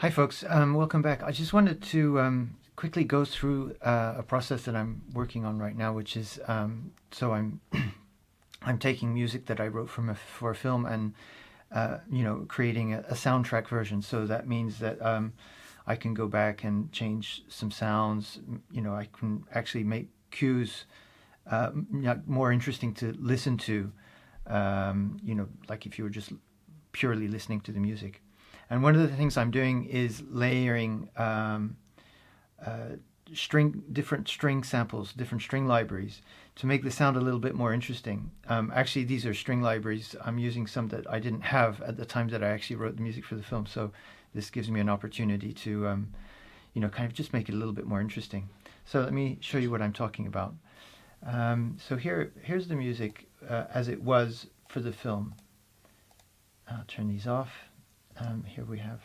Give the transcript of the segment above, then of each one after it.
Hi, folks. Welcome back. I just wanted to quickly go through a process that I'm working on right now, which is so I'm taking music that I wrote for a film and creating a soundtrack version. So that means that I can go back and change some sounds. I can actually make cues more interesting to listen to. Like if you were just purely listening to the music. And one of the things I'm doing is layering different string samples, different string libraries to make the sound a little bit more interesting. Actually, these are string libraries. I'm using some that I didn't have at the time that I actually wrote the music for the film. So this gives me an opportunity to, kind of just make it a little bit more interesting. So let me show you what I'm talking about. So here's the music as it was for the film. I'll turn these off. Here we have.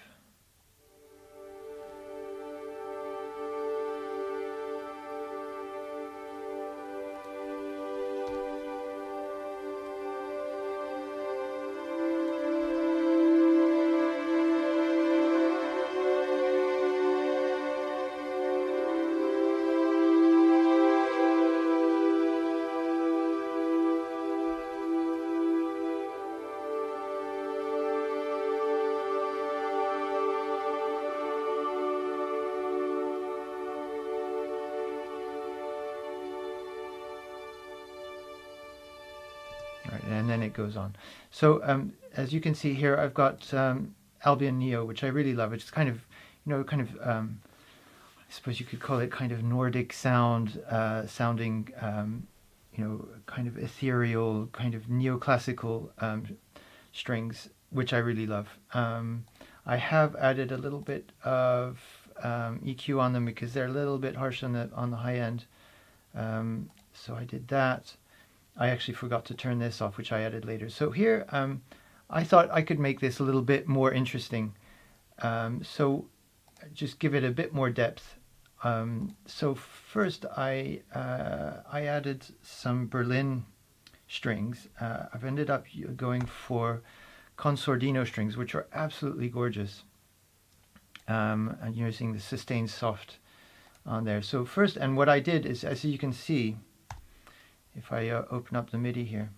Right, and then it goes on. So as you can see here, I've got Albion Neo, which I really love. It's kind of, I suppose you could call it kind of Nordic sounding, kind of ethereal, kind of neoclassical strings, which I really love. I have added a little bit of EQ on them because they're a little bit harsh on the high end. So I did that. I actually forgot to turn this off, which I added later. So here, I thought I could make this a little bit more interesting. So just give it a bit more depth. So first I added some Berlin strings. I've ended up going for consordino strings, which are absolutely gorgeous. And using the sustained soft on there. So first, and what I did is, as you can see, if I open up the MIDI here,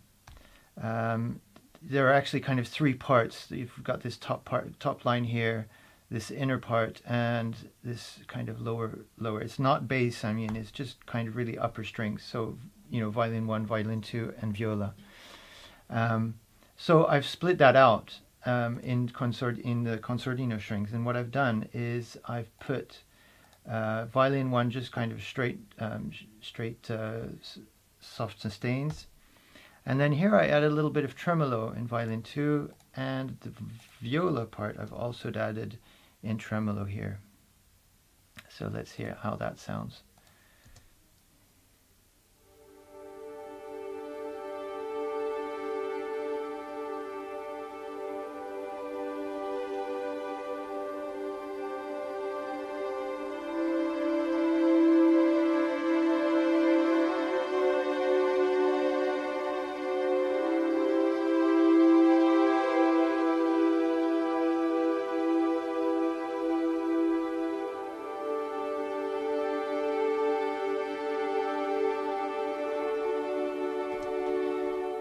there are actually kind of three parts. You've got this top line here, this inner part, and this kind of lower. It's not bass. I mean, it's just kind of really upper strings. So violin 1, violin 2, and viola. So I've split that out in the consordino strings, and what I've done is I've put violin 1 just kind of straight soft sustains, and then here I add a little bit of tremolo in violin 2, and the viola part I've also added in tremolo here. So let's hear how that sounds.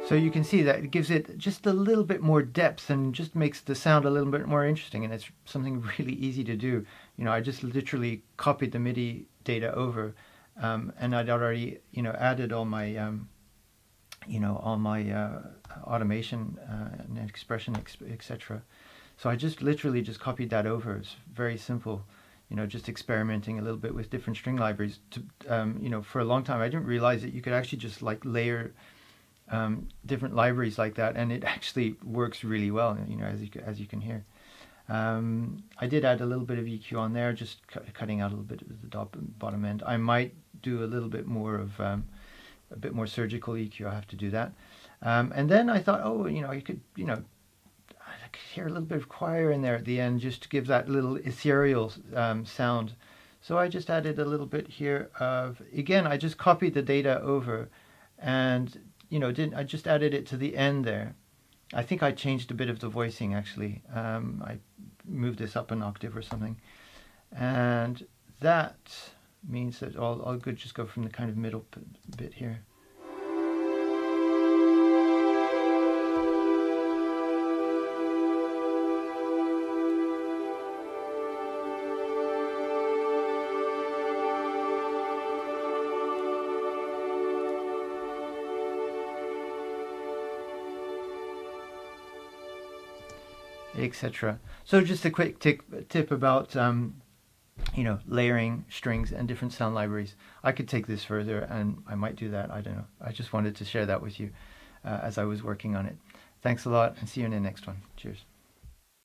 So you can see that it gives it just a little bit more depth and just makes the sound a little bit more interesting, and it's something really easy to do. I just literally copied the MIDI data over, and I'd already added all my automation and expression, etc. So I just literally just copied that over. It's very simple. Just experimenting a little bit with different string libraries. For a long time I didn't realize that you could actually just like layer different libraries like that, and it actually works really well. As you can hear. I did add a little bit of EQ on there, just cutting out a little bit of the bottom end. I might do a little bit more of a bit more surgical EQ. I have to do that. And then I thought, I could hear a little bit of choir in there at the end, just to give that little ethereal sound. So I just added a little bit here of, again, I just copied the data over, and I just added it to the end there. I think I changed a bit of the voicing actually. move this up an octave or something. And that means that I'll just go from the kind of middle bit here. Etc. So just a quick tip about layering strings and different sound libraries. I could take this further, and I might do that. I don't know. I just wanted to share that with you as I was working on it. Thanks a lot, and see you in the next one. Cheers.